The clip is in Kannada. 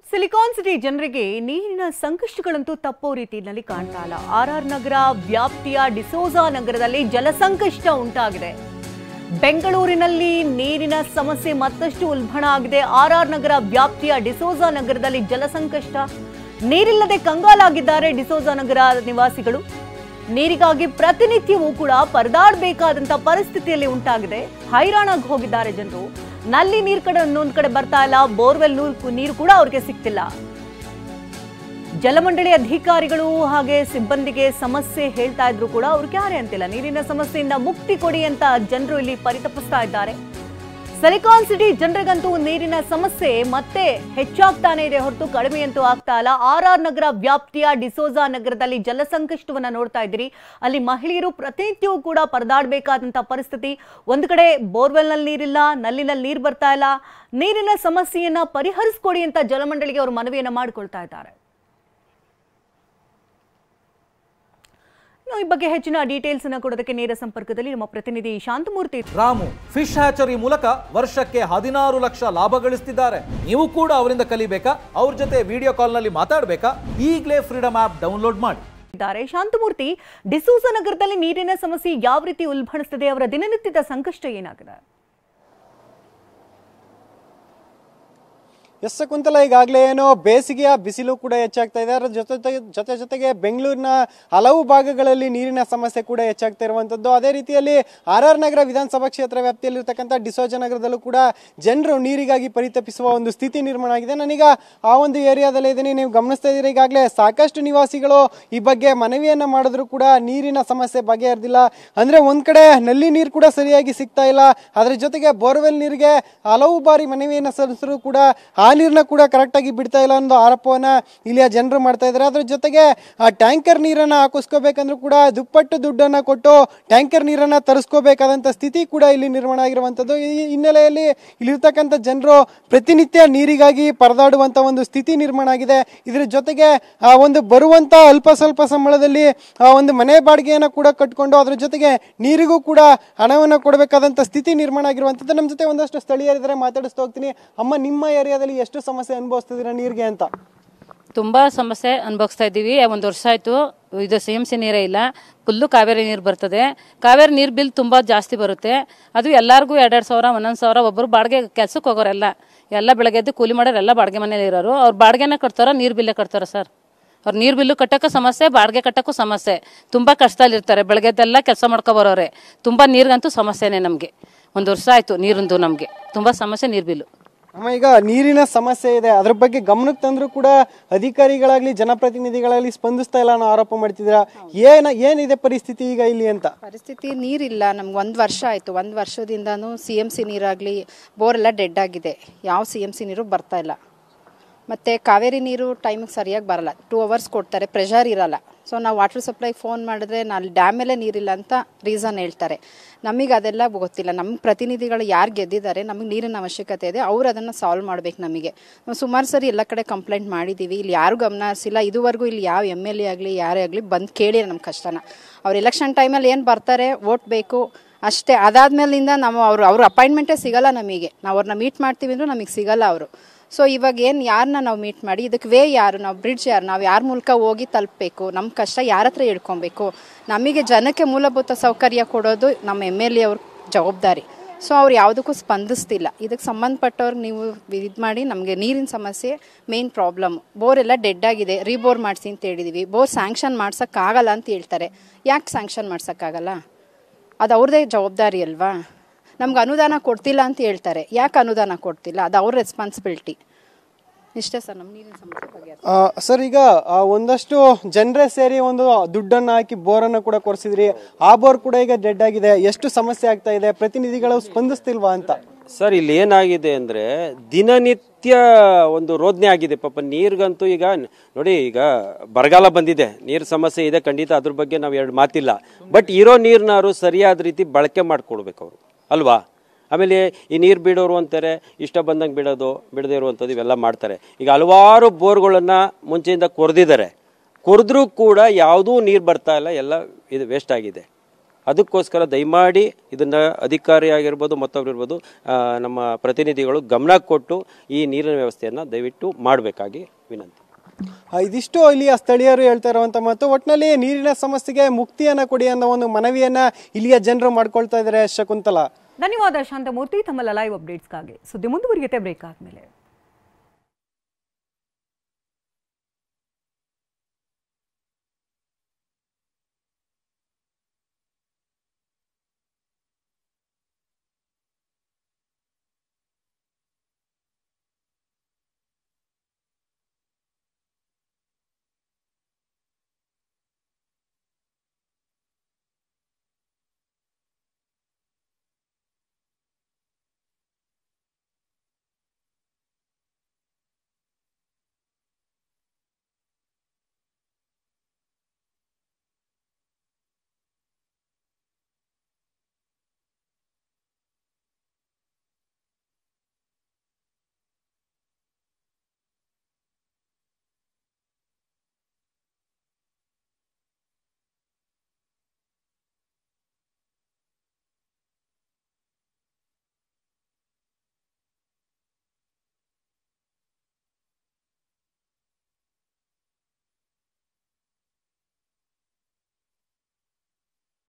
ಸಿಲಿಕಾನ್ ಸಿಟಿ ಜನರಿಗೆ ನೀರಿನ ಸಂಕಷ್ಟಗಳಂತೂ ತಪ್ಪೋ ರೀತಿಯಲ್ಲಿ ಕಾಣ್ತಾ ಇಲ್ಲ. ಆರ್ಆರ್ ನಗರ ವ್ಯಾಪ್ತಿಯ ಡಿಸೋಜಾ ನಗರದಲ್ಲಿ ಜಲಸಂಕಷ್ಟ ಉಂಟಾಗಿದೆ. ಬೆಂಗಳೂರಿನಲ್ಲಿ ನೀರಿನ ಸಮಸ್ಯೆ ಮತ್ತಷ್ಟು ಉಲ್ಬಣ ಆಗಿದೆ. ಆರ್ಆರ್ ನಗರ ವ್ಯಾಪ್ತಿಯ ಡಿಸೋಜಾ ನಗರದಲ್ಲಿ ಜಲಸಂಕಷ್ಟ, ನೀರಿಲ್ಲದೆ ಕಂಗಾಲಾಗಿದ್ದಾರೆ ಡಿಸೋಜಾ ನಗರ ನಿವಾಸಿಗಳು. ನೀರಿಗಾಗಿ ಪ್ರತಿನಿತ್ಯವೂ ಕೂಡ ಪರದಾಡಬೇಕಾದಂತ ಪರಿಸ್ಥಿತಿಯಲ್ಲಿ ಉಂಟಾಗಿದೆ. ಹೈರಾಣಾಗಿ ಹೋಗಿದ್ದಾರೆ ಜನರು. ನಲ್ಲಿ ನೀರು ಕಡೆ ಇನ್ನೊಂದು ಕಡೆ ಬರ್ತಾ ಇಲ್ಲ, ಬೋರ್ವೆಲ್ ನೀರು ಕೂಡ ಅವ್ರಿಗೆ ಸಿಗ್ತಿಲ್ಲ. ಜಲಮಂಡಳಿ ಅಧಿಕಾರಿಗಳು ಹಾಗೆ ಸಿಬ್ಬಂದಿಗೆ ಸಮಸ್ಯೆ ಹೇಳ್ತಾ ಇದ್ರು ಕೂಡ ಅವ್ರಿಗೆ ಯಾರೇ ಅಂತಿಲ್ಲ. ನೀರಿನ ಸಮಸ್ಯೆಯಿಂದ ಮುಕ್ತಿ ಕೊಡಿ ಅಂತ ಜನರು ಇಲ್ಲಿ ಪರಿತಪಿಸ್ತಾ ಇದ್ದಾರೆ. ಸಿಲಿಕಾನ್ ಸಿಟಿ ಜನರಿಗಂತೂ ನೀರಿನ ಸಮಸ್ಯೆ ಮತ್ತೆ ಹೆಚ್ಚಾಗ್ತಾನೆ ಇದೆ ಹೊರತು ಕಡಿಮೆಯಂತೂ ಆಗ್ತಾ ಇಲ್ಲ. ಆರ್ಆರ್ ನಗರ ವ್ಯಾಪ್ತಿಯ ಡಿಸೋಜಾ ನಗರದಲ್ಲಿ ಜಲಸಂಕಷ್ಟವನ್ನ ನೋಡ್ತಾ ಇದ್ದೀರಿ. ಅಲ್ಲಿ ಮಹಿಳೆಯರು ಪ್ರತಿನಿತ್ಯವೂ ಕೂಡ ಪರದಾಡಬೇಕಾದಂತ ಪರಿಸ್ಥಿತಿ. ಒಂದು ಕಡೆ ಬೋರ್ವೆಲ್ ನಲ್ಲಿ ನೀರಿಲ್ಲ, ನಲ್ಲಿನಲ್ಲಿ ನೀರು ಬರ್ತಾ ಇಲ್ಲ. ನೀರಿನ ಸಮಸ್ಯೆಯನ್ನ ಪರಿಹರಿಸಿಕೊಡಿ ಅಂತ ಜಲಮಂಡಳಿಗೆ ಅವರು ಮನವಿಯನ್ನ ಮಾಡಿಕೊಳ್ತಾ ಇದ್ದಾರೆ. ಈ ಬಗ್ಗೆ ಹೆಚ್ಚಿನ ಡೀಟೇಲ್ಸ್ ಅನ್ನು ಕೊಡೋದಕ್ಕೆ ನೇರ ಸಂಪರ್ಕದಲ್ಲಿ ನಮ್ಮ ಪ್ರತಿನಿಧಿ ಶಾಂತಮೂರ್ತಿ. ರಾಮು ಫಿಶ್ ಹ್ಯಾಚರಿ ಮೂಲಕ ವರ್ಷಕ್ಕೆ 16 ಲಕ್ಷ ಲಾಭ ಗಳಿಸ್ತಿದ್ದಾರೆ. ನೀವು ಕೂಡ ಅವರಿಂದ ಕಲಿಬೇಕಾ? ಅವ್ರ ಜೊತೆ ವಿಡಿಯೋ ಕಾಲ್ ನಲ್ಲಿ ಮಾತಾಡಬೇಕಾ? ಈಗಲೇ ಫ್ರೀಡಮ್ ಆಪ್ ಡೌನ್ಲೋಡ್ ಮಾಡಿ. ಶಾಂತಮೂರ್ತಿ, ಡಿಸೋಜಾ ನಗರದಲ್ಲಿ ನೀರಿನ ಸಮಸ್ಯೆ ಯಾವ ರೀತಿ ಉಲ್ಬಣಿಸುತ್ತದೆ? ಅವರ ದಿನನಿತ್ಯದ ಸಂಕಷ್ಟ ಏನಾಗಿದೆ? ಎಸ್ ಕುಂತಲ, ಈಗಾಗಲೇ ಏನೋ ಬೇಸಿಗೆಯ ಬಿಸಿಲು ಕೂಡ ಹೆಚ್ಚಾಗ್ತಾ ಇದೆ. ಅದರ ಜೊತೆಗೆ ಬೆಂಗಳೂರಿನ ಹಲವು ಭಾಗಗಳಲ್ಲಿ ನೀರಿನ ಸಮಸ್ಯೆ ಕೂಡ ಹೆಚ್ಚಾಗ್ತಾ ಇರುವಂಥದ್ದು. ಅದೇ ರೀತಿಯಲ್ಲಿ ಆರ್ಆರ್ ನಗರ ವಿಧಾನಸಭಾ ಕ್ಷೇತ್ರ ವ್ಯಾಪ್ತಿಯಲ್ಲಿರ್ತಕ್ಕಂಥ ಡಿಸೋಜಾ ನಗರದಲ್ಲೂ ಕೂಡ ಜನರು ನೀರಿಗಾಗಿ ಪರಿತಪಿಸುವ ಒಂದು ಸ್ಥಿತಿ ನಿರ್ಮಾಣ ಆಗಿದೆ. ನಾನೀಗ ಆ ಒಂದು ಏರಿಯಾದಲ್ಲಿ ಇದ್ದೀನಿ. ನೀವು ಗಮನಿಸ್ತಾ ಇದ್ದೀರಿ, ಈಗಾಗಲೇ ಸಾಕಷ್ಟು ನಿವಾಸಿಗಳು ಈ ಬಗ್ಗೆ ಮನವಿಯನ್ನು ಮಾಡಿದ್ರು ಕೂಡ ನೀರಿನ ಸಮಸ್ಯೆ ಬಗೆಹರಿದಿಲ್ಲ. ಅಂದರೆ ಒಂದು ಕಡೆ ನಲ್ಲಿ ನೀರು ಕೂಡ ಸರಿಯಾಗಿ ಸಿಗ್ತಾ ಇಲ್ಲ. ಅದರ ಜೊತೆಗೆ ಬೋರ್ವೆಲ್ ನೀರಿಗೆ ಹಲವು ಬಾರಿ ಮನವಿಯನ್ನು ಸಲ್ಲಿಸಿದ್ರು ಕೂಡ ಆ ನೀರನ್ನ ಕೂಡ ಕರೆಕ್ಟ್ ಆಗಿ ಬಿಡ್ತಾ ಇಲ್ಲ ಅನ್ನೋ ಆರೋಪವನ್ನ ಇಲ್ಲಿಯ ಜನರು ಮಾಡ್ತಾ ಇದ್ದಾರೆ. ಅದ್ರ ಜೊತೆಗೆ ಆ ಟ್ಯಾಂಕರ್ ನೀರನ್ನ ಹಾಕಿಸ್ಕೋಬೇಕಂದ್ರೂ ಕೂಡ ದುಪ್ಪಟ್ಟು ದುಡ್ಡನ್ನ ಕೊಟ್ಟು ಟ್ಯಾಂಕರ್ ನೀರನ್ನ ತರಿಸ್ಕೋಬೇಕಾದಂತ ಸ್ಥಿತಿ ಕೂಡ ಇಲ್ಲಿ ನಿರ್ಮಾಣ ಆಗಿರುವಂತದ್ದು. ಈ ಹಿನ್ನೆಲೆಯಲ್ಲಿ ಇಲ್ಲಿರ್ತಕ್ಕಂಥ ಜನರು ಪ್ರತಿನಿತ್ಯ ನೀರಿಗಾಗಿ ಪರದಾಡುವಂತ ಒಂದು ಸ್ಥಿತಿ ನಿರ್ಮಾಣ ಆಗಿದೆ. ಇದ್ರ ಜೊತೆಗೆ ಒಂದು ಬರುವಂತ ಅಲ್ಪ ಸ್ವಲ್ಪ ಸಂಬಳದಲ್ಲಿ ಒಂದು ಮನೆ ಬಾಡಿಗೆಯನ್ನ ಕೂಡ ಕಟ್ಕೊಂಡು ಅದ್ರ ಜೊತೆಗೆ ನೀರಿಗೂ ಕೂಡ ಹಣವನ್ನ ಕೊಡಬೇಕಾದಂತ ಸ್ಥಿತಿ ನಿರ್ಮಾಣ ಆಗಿರುವಂತದ್ದು. ನಮ್ಮ ಜೊತೆ ಒಂದಷ್ಟು ಸ್ಥಳೀಯರಿದ್ದಾರೆ, ಮಾತಾಡಿಸ್ತಾ ಹೋಗ್ತೀನಿ. ಅಮ್ಮ, ನಿಮ್ಮ ಏರಿಯಾದಲ್ಲಿ ಎಷ್ಟು ಸಮಸ್ಯೆ ಅನುಭವಿಸ್ತಿದ್ದೀರಾ ನೀರಿಗೆ ಅಂತ? ತುಂಬಾ ಸಮಸ್ಯೆ ಅನುಭವಿಸ್ತಾ ಇದ್ದೀವಿ. ಒಂದು ವರ್ಷ ಆಯ್ತು ಇದು CMC ನೀರೇ ಇಲ್ಲ. ಫುಲ್ಲು ಕಾವೇರಿ ನೀರು ಬರ್ತದೆ. ಕಾವೇರಿ ನೀರು ಬಿಲ್ ತುಂಬಾ ಜಾಸ್ತಿ ಬರುತ್ತೆ. ಅದು ಎಲ್ಲರಿಗೂ 2,000 1,000 ಒಬ್ಬರು ಬಾಡಿಗೆ ಕೆಲ್ಸಕ್ಕೆ ಹೋಗೋರೆಲ್ಲ ಎಲ್ಲ ಬೆಳಗ್ಗೆ ಎದ್ದು ಕೂಲಿ ಮಾಡೋರು ಎಲ್ಲ ಬಾಡಿಗೆ ಮನೇಲಿ ಇರೋರು. ಅವ್ರು ಬಾಡಿಗೆನ ಕಟ್ತಾರ, ನೀರು ಬಿಲ್ಲೇ ಕಟ್ತಾರ ಸರ್. ಅವ್ರು ನೀರು ಬಿಲ್ಲು ಕಟ್ಟೋಕ್ಕೂ ಸಮಸ್ಯೆ, ಬಾಡಿಗೆ ಕಟ್ಟೋಕ್ಕೂ ಸಮಸ್ಯೆ. ತುಂಬಾ ಕಷ್ಟದಲ್ಲಿರ್ತಾರೆ. ಬೆಳಗ್ಗೆದ್ದೆಲ್ಲ ಕೆಲಸ ಮಾಡ್ಕೊ ಬರೋರೆ. ತುಂಬಾ ನೀರಿಗಂತೂ ಸಮಸ್ಯೆನೇ ನಮಗೆ. ಒಂದು ವರ್ಷ ಆಯ್ತು ನೀರಿಂದು ನಮಗೆ ತುಂಬಾ ಸಮಸ್ಯೆ, ನೀರು ಬಿಲ್ಲು. ಅಮ್ಮ, ಈಗ ನೀರಿನ ಸಮಸ್ಯೆ ಇದೆ, ಅದ್ರ ಬಗ್ಗೆ ಗಮನಕ್ಕೆ ತಂದ್ರು ಕೂಡ ಅಧಿಕಾರಿಗಳಾಗ್ಲಿ ಜನಪ್ರತಿನಿಧಿಗಳಾಗ್ಲಿ ಸ್ಪಂದಿಸ್ತಾ ಇಲ್ಲ ಅನ್ನೋ ಆರೋಪ ಮಾಡ್ತಿದ್ದೀರಾ. ಏನಿದೆ ಪರಿಸ್ಥಿತಿ ಈಗ ಇಲ್ಲಿ ಅಂತ? ಪರಿಸ್ಥಿತಿ ನೀರಿಲ್ಲ ನಮ್ಗೆ. 1 ವರ್ಷ ಆಯ್ತು. 1 ವರ್ಷದಿಂದನೂ CMC ನೀರಾಗ್ಲಿ ಬೋರ್ ಎಲ್ಲ ಡೆಡ್ ಆಗಿದೆ. ಯಾವ CMC ನೀರು ಬರ್ತಾ ಇಲ್ಲ. ಮತ್ತೆ ಕಾವೇರಿ ನೀರು ಟೈಮಿಗೆ ಸರಿಯಾಗಿ ಬರಲ್ಲ. 2 ಅವರ್ಸ್ ಕೊಡ್ತಾರೆ, ಪ್ರೆಷರ್ ಇರಲ್ಲ. ಸೊ ನಾವು ವಾಟರ್ ಸಪ್ಲೈಗೆ ಫೋನ್ ಮಾಡಿದ್ರೆ ನಾನು ಡ್ಯಾಮಲ್ಲೇ ನೀರಿಲ್ಲ ಅಂತ ರೀಸನ್ ಹೇಳ್ತಾರೆ. ನಮಗೆ ಅದೆಲ್ಲ ಗೊತ್ತಿಲ್ಲ. ನಮ್ಮ ಪ್ರತಿನಿಧಿಗಳು ಯಾರು ಗೆದ್ದಿದ್ದಾರೆ, ನಮಗೆ ನೀರಿನ ಅವಶ್ಯಕತೆ ಇದೆ, ಅವ್ರು ಅದನ್ನು ಸಾಲ್ವ್ ಮಾಡ್ಬೇಕು. ನಮಗೆ ನಾವು ಸುಮಾರು ಸರಿ ಎಲ್ಲ ಕಡೆ ಕಂಪ್ಲೇಂಟ್ ಮಾಡಿದ್ದೀವಿ. ಇಲ್ಲಿ ಯಾರು ಗಮನ ಹರಿಸಿಲ್ಲ. ಇದುವರೆಗೂ ಇಲ್ಲಿ ಯಾವ MLA ಆಗಲಿ ಯಾರೇ ಆಗಲಿ ಬಂದು ಕೇಳಿಲ್ಲ ನಮ್ಮ ಕಷ್ಟನ. ಅವ್ರು ಎಲೆಕ್ಷನ್ ಟೈಮಲ್ಲಿ ಏನು ಬರ್ತಾರೆ, ವೋಟ್ ಬೇಕು ಅಷ್ಟೇ. ಅದಾದ್ಮೇಲಿಂದ ನಾವು ಅವ್ರ ಅಪಾಯಿಂಟ್ಮೆಂಟೇ ಸಿಗಲ್ಲ ನಮಗೆ. ನಾವು ಅವ್ರನ್ನ ಮೀಟ್ ಮಾಡ್ತೀವಿ ಅಂದ್ರೂ ನಮಗೆ ಸಿಗಲ್ಲ ಅವರು. ಸೊ ಇವಾಗ ಏನು ಯಾರನ್ನ ನಾವು ಮೀಟ್ ಮಾಡಿ, ಇದಕ್ಕೆ ವೇ ಯಾರು, ನಾವು ಬ್ರಿಡ್ಜ್ ಯಾರು, ನಾವು ಯಾರ ಮೂಲಕ ಹೋಗಿ ತಲುಪಬೇಕು, ನಮ್ಮ ಕಷ್ಟ ಯಾರ ಹತ್ರ ಹೇಳ್ಕೊಬೇಕು? ನಮಗೆ ಜನಕ್ಕೆ ಮೂಲಭೂತ ಸೌಕರ್ಯ ಕೊಡೋದು ನಮ್ಮ MLA ಅವ್ರ ಜವಾಬ್ದಾರಿ. ಸೊ ಅವ್ರು ಯಾವುದಕ್ಕೂ ಸ್ಪಂದಿಸ್ತಿಲ್ಲ. ಇದಕ್ಕೆ ಸಂಬಂಧಪಟ್ಟವ್ರಿಗೆ ನೀವು ಇದು ಮಾಡಿ. ನಮಗೆ ನೀರಿನ ಸಮಸ್ಯೆ ಮೇನ್ ಪ್ರಾಬ್ಲಮ್. ಬೋರ್ ಎಲ್ಲ ಡೆಡ್ ಆಗಿದೆ, ರೀಬೋರ್ ಮಾಡಿಸಿ ಅಂತ ಹೇಳಿದೀವಿ. ಬೋರ್ ಸ್ಯಾಂಕ್ಷನ್ ಮಾಡ್ಸೋಕ್ಕಾಗಲ್ಲ ಅಂತ ಹೇಳ್ತಾರೆ. ಯಾಕೆ ಸ್ಯಾಂಕ್ಷನ್ ಮಾಡ್ಸೋಕ್ಕಾಗಲ್ಲ? ಅದು ಅವ್ರದ್ದೇ ಜವಾಬ್ದಾರಿ ಅಲ್ವಾ? ನಮ್ಗೆ ಅನುದಾನ ಕೊಡ್ತಿಲ್ಲ ಅಂತ ಹೇಳ್ತಾರೆ. ಯಾಕೆ ಅನುದಾನ ಕೊಡ್ತಿಲ್ಲ? ಅದು ಅವ್ರ ರೆಸ್ಪಾನ್ಸಿಬಿಲಿಟಿ. ಇಷ್ಟೇ ಸರ್ ನಮ್ಮ ನೀರಿನ ಸಮಸ್ಯೆ ಬಗ್ಗೆ. ಸರ್, ಈಗ ಒಂದಷ್ಟು ಜನರೇ ಸೇರಿ ಒಂದು ದುಡ್ಡನ್ನು ಹಾಕಿ ಬೋರನ್ನು ಕೂಡ ಕೊರೆಸಿದ್ರಿ. ಆ ಬೋರ್ ಕೂಡ ಈಗ ಡೆಡ್ ಆಗಿದೆ. ಎಷ್ಟು ಸಮಸ್ಯೆ ಆಗ್ತಾ ಇದೆ? ಪ್ರತಿನಿಧಿಗಳು ಸ್ಪಂದಿಸ್ತಿಲ್ವಾ ಅಂತ? ಸರ್, ಇಲ್ಲಿ ಏನಾಗಿದೆ ಅಂದರೆ ದಿನನಿತ್ಯ ಒಂದು ರೋದನೆ ಆಗಿದೆ ಪಾಪ ನೀರಿಗಂತೂ. ಈಗ ನೋಡಿ, ಈಗ ಬರಗಾಲ ಬಂದಿದೆ, ನೀರು ಸಮಸ್ಯೆ ಇದೆ ಖಂಡಿತ, ಅದ್ರ ಬಗ್ಗೆ ನಾವು 2 ಮಾತಿಲ್ಲ. ಬಟ್ ಇರೋ ನೀರನ್ನಾರು ಸರಿಯಾದ ರೀತಿ ಬಳಕೆ ಮಾಡ್ಕೊಡ್ಬೇಕು ಅವರು, ಅಲ್ವಾ? ಆಮೇಲೆ ಈ ನೀರು ಬಿಡೋರು ಅಂತಾರೆ, ಇಷ್ಟ ಬಂದಂಗೆ ಬಿಡೋದು, ಬಿಡದೇ ಇರುವಂಥದ್ದು ಇವೆಲ್ಲ ಮಾಡ್ತಾರೆ. ಈಗ ಹಲವಾರು ಬೋರ್ಗಳನ್ನು ಮುಂಚೆಯಿಂದ ಕೊರೆದಿದ್ದಾರೆ. ಕೊರೆದ್ರೂ ಕೂಡ ಯಾವುದೂ ನೀರು ಬರ್ತಾ ಇಲ್ಲ, ಎಲ್ಲ ಇದು ವೇಸ್ಟ್ ಆಗಿದೆ. ಅದಕ್ಕೋಸ್ಕರ ದಯಮಾಡಿ ಇದನ್ನ ಅಧಿಕಾರಿ ಆಗಿರ್ಬೋದು ಮತ್ತೊಬ್ಬರಿರ್ಬೋದು ನಮ್ಮ ಪ್ರತಿನಿಧಿಗಳು ಗಮನ ಕೊಟ್ಟು ಈ ನೀರಿನ ವ್ಯವಸ್ಥೆಯನ್ನು ದಯವಿಟ್ಟು ಮಾಡಬೇಕಾಗಿ ವಿನಂತಿ. ಇದಿಷ್ಟು ಇಲ್ಲಿಯ ಸ್ಥಳೀಯರು ಹೇಳ್ತಾ ಇರುವಂತ ಮಾತು. ಒಟ್ಟಿನಲ್ಲಿ ನೀರಿನ ಸಮಸ್ಯೆಗೆ ಮುಕ್ತಿಯನ್ನ ಕೊಡಿ ಅನ್ನೋ ಒಂದು ಮನವಿಯನ್ನ ಇಲ್ಲಿಯ ಜನರು ಮಾಡ್ಕೊಳ್ತಾ ಇದ್ದಾರೆ. ಶಕುಂತಲಾ, ಧನ್ಯವಾದ ಶಾಂತಮೂರ್ತಿ. ತಮ್ಮ ಲೈವ್ ಅಪ್ಡೇಟ್ಸ್ಗಾಗಿ ಸುದ್ದಿ ಮುಂದುವರಿಯುತ್ತೆ ಬ್ರೇಕ್ ಆದ್ಮೇಲೆ.